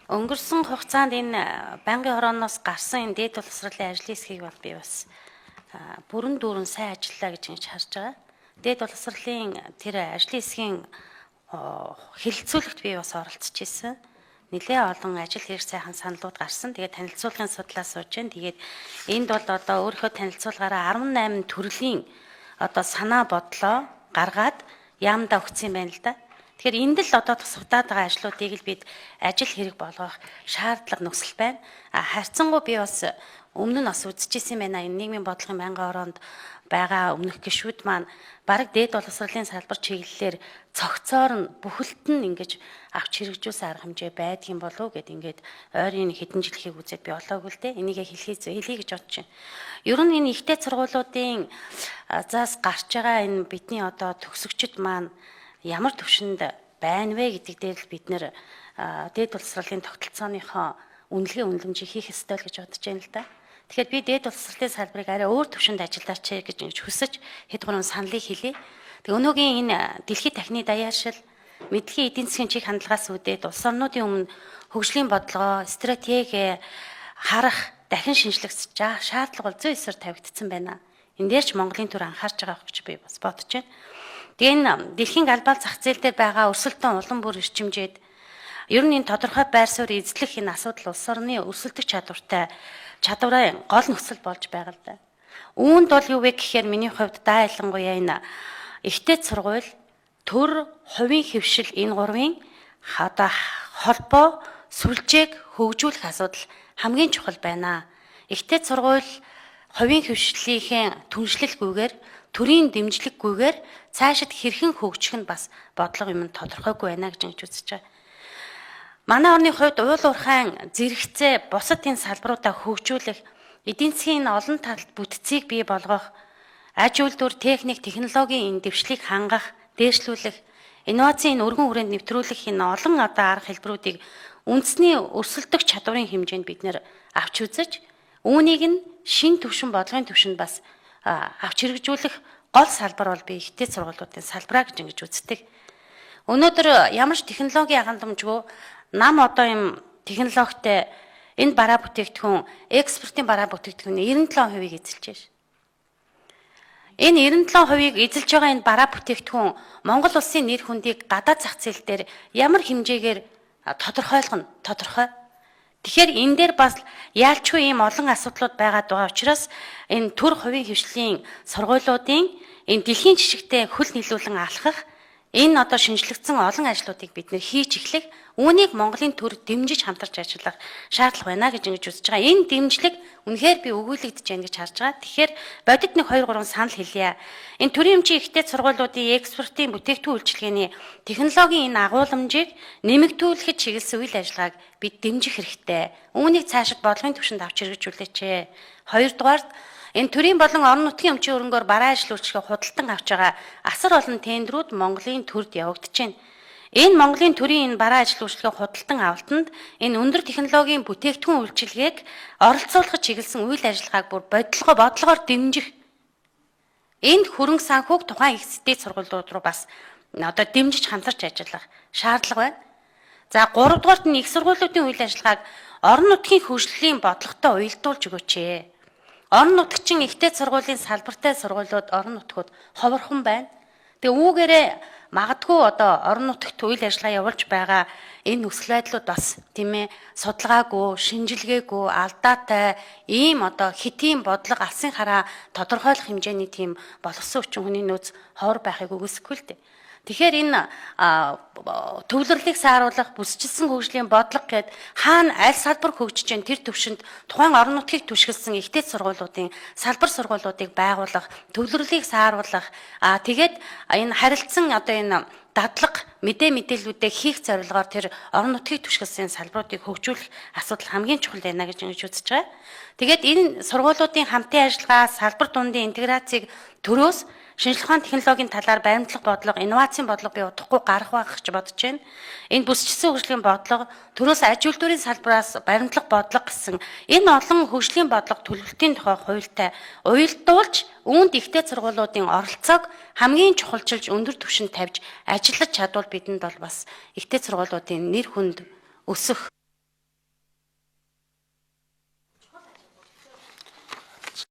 Өнгөрсөн хугацаанд энэ байнгын хорооноос гарсан энэ дээд боловсролын ажлын хэсгийг бол би бас бүрэн дүүрэн сайн ажиллаа гэж ингэж харж байгаа. Дээд боловсролын тэр ажлын хэсгийн хэлэлцүүлэгт би бас оролцож исэн. Нэлээ олон ажил хэрэг сайхан саналууд гарсан. Тэгээд танилцуулгын судлаа сууж байна. Тэгээд энд бол одоо өөрийнхөө танилцуулгаараа 18 төрлийн одоо санаа бодлоо гаргаад яамдаа өгсөн юм байна л да. Тэгэхээр энд л одоо тусгадаад байгаа ажлуудыг л бид ажил хэрэг болгох шаардлага нөхцөл байна. Харьцангуй би бас өмнө нь бас үзчихсэн байна. Энэ нийгмийн бодлогын байнгын ороонд байгаа өмнөх гишүүд маань бараг дээд боловсролын салбар чиглэлээр цогцоор нь бүхэлд нь ингэж авч хэрэгжүүлсэн арга хэмжээ байдгийн болов гэд ингээд ойрын хэдэн жилхийг үзээд би олоогүй л дээ. Энийг хэлье гэж бодож байна. Ер нь энэ ихтэй сургуулиудын заас гарч байгаа энэ бидний одоо төгсөгчд маань ямар төвшөнд байна вэ гэдэг дээр л бид нэр дээд боловсролын тогтолцооныхоо үнэлэмжийг хийх ёстой л гэж бодож байна л да. Тэгэхээр би дээд боловсролын салбарыг арай өөр төвшөнд ажиллаач гэж хүсэж хэд гурван саналыг хэлье. Тэг өнөөгийн энэ дэлхийн тахны даяаршил мэдлэгийн эдийн засгийн чиг хандлагаас үүдээд улс орнуудын өмнө хөгжлийн бодлогоо, стратеги харах, дахин шинжлэх шаардлага бол 109-оор тавигдсан байна. Энэ дээр ч Монголын төр анхаарч байгаа гэж би бас бодож байна. Тэгээ энэ дэлхийн глобал зах зээл дээр байгаа өрсөлдөөн улам бүр эрчимжээд ер нь энэ тодорхой байр суурь эзлэх энэ асуудал улс орны өрсөлдөх чадварын гол нөхцөл болж байгаа л да. Үүнд бол юу вэ гэхээр миний хувьд даа ялангуяа энэ ихтэй сургууль, төр, хувийн хэвшил энэ гурвын одоо холбоо сүлжээг хөгжүүлэх асуудал хамгийн чухал байна. Ихтэй сургууль хувийн хөвшлийнхээ түншлэлгүйгээр төрийн дэмжлэггүйгээр цаашид хэрхэн хөгжих нь бас бодлого юм тодорхойгүй байна гэж үзэж байгаа. Манай орны хувьд уул уурхайн зэрэгцээ бусад энэ салбаруудаа хөгжүүлэх, эдийн засгийн олон талт бүтцийг бий болгох, аж үйлдвэр, техник, технологийн энэ дэвшлийг хангах, дээшлүүлэх, инновацийн өргөн хүрээнд нэвтрүүлэх энэ олон одоо арга хэлбэрүүдийг үндэсний өрсөлдөх чадварын хэмжээнд бид нэр авч үзэж, үүнийг нь шин төвшин бодлогын төвшөнд бас авч хэрэгжүүлэх гол салбар бол би ихтэй сургуулиудын салбараа гэж ингэж үздэг. Өнөөдөр ямар ч технологийн хангамжгүй нам одоо юм технологитой энэ бараа бүтээгдэхүүн, экспортын бараа бүтээгдэхүүний 97% эзэлж байна. Энэ 97% эзэлж байгаа энэ бараа бүтээгдэхүүн Монгол улсын нэр хүндийг гадаад зах зээл дээр ямар хэмжээгээр тодорхойлох нь тодорхой. Тэгэхээр энэ дээр бас яалчгүй ийм олон асуудлууд байгаад байгаа учраас энэ төр хувийн хвшлийн сургуулиудын энэ дэлхийн жишгтээ хөл нийлүүлэн алхах энэ одоо шинжлэгдсэн олон ажлуудыг бид нэр хийж эхлэх, үүнийг Монголын төр дэмжиж хамтарч ажиллах шаардлага байна гэж ингэж үзэж байгаа. Энэ дэмжлэг үнэхээр би өгүүлэгдэж байна гэж харж байгаа. Тэгэхээр бодит нэг 2-3 санал хэлье. Энэ төрийн эмчийн ихтэй сургуулиудын экспортын бүтээгдэхүүн үйлчилгээний технологийн энэ агуулмжийг нэмэгдүүлэхэд чиглэсэн үйл ажиллагааг бид дэмжих хэрэгтэй. Үүнийг цаашид бодлогын түвшинд авч хэрэгжүүлээч. Хоёрдугаард энэ төрийн болон орон нутгийн өмчийн хөрөнгөөр бараа ажил үйлчлэгээ худалдан авч байгаа асар олон тендерүүд Монголын төрд явагдаж байна. Энэ Монголын төрийн энэ бараа ажил үйлчлэгээ худалдан авалтанд энэ өндөр технологийн бүтээгдэхүүн үйлчилгээг оролцуулахад чиглэсэн үйл ажиллагааг бүр бодлогоор дэмжих. Энд хөрөнгө санхүүг тухайн их сэдвийн сургуулиуд руу бас одоо дэмжиж хамтарч ажиллах шаардлага байна. За 3 дугаарт нь их сургуулиудын үйл ажиллагааг орон нутгийн хөгжлийн бодлоготой уялдуулж өгөөч. Орон нутгийн ихтэй сургуулийн салбартай сургуулиуд орон нутгууд ховорхон байна. Тэгээ үүгээрээ магадгүй одоо орон нутагт үйл ажиллагаа явуулж байгаа энэ нөхцөл байдлууд бас тийм ээ судалгаагүй, шинжилгээгүй, алдаатай ийм одоо хэтийн бодлого алсын хараа тодорхойлох хэмжээний тийм боловсон хүчин хүний нөөц ховор байхыг үгүйсэхгүй л дээ. Тэгэхээр энэ төвлөрлийг сааруулах, бүсчилсэн хөгжлийн бодлого гэд хаана аль салбар хөгжиж जैन тэр төвшөнд тухайн орон нутгийг түшгэлсэн ихтэй сургуулиудын салбар сургуулиудыг байгуулах, төвлөрлийг сааруулах, тэгээд энэ харилцан одоо энэ дадлага мэдээллүүдээ хийх зорилгоор тэр орон нутгийг түшгэлсэн салбаруудыг хөгжүүлэх асуудал хамгийн чухал байна гэж ингэж үзэж байгаа. Тэгээд энэ сургуулиудын хамтын ажиллагаа, салбар дундын интеграцийг төрөөс шинжлэх ухааны технологийн талаар баримтлах бодлого, инновацийн бодлого би удахгүй гарах байх гэж бодож байна. Энэ бүсчилсэн хөгжлийн бодлого, төрөөс аж үйлдвэрийн салбараас баримтлах бодлого гэсэн энэ олон хөгжлийн бодлого төлөвлөлтийн тухай хуультай уялдуулж, үүнд ихтэй сургуулиудын оролцоог хамгийн чухалчилж өндөр түвшинд тавьж ажиллаж чадвал бидэнд бол бас ихтэй сургуулиудын нэр хүнд өсөх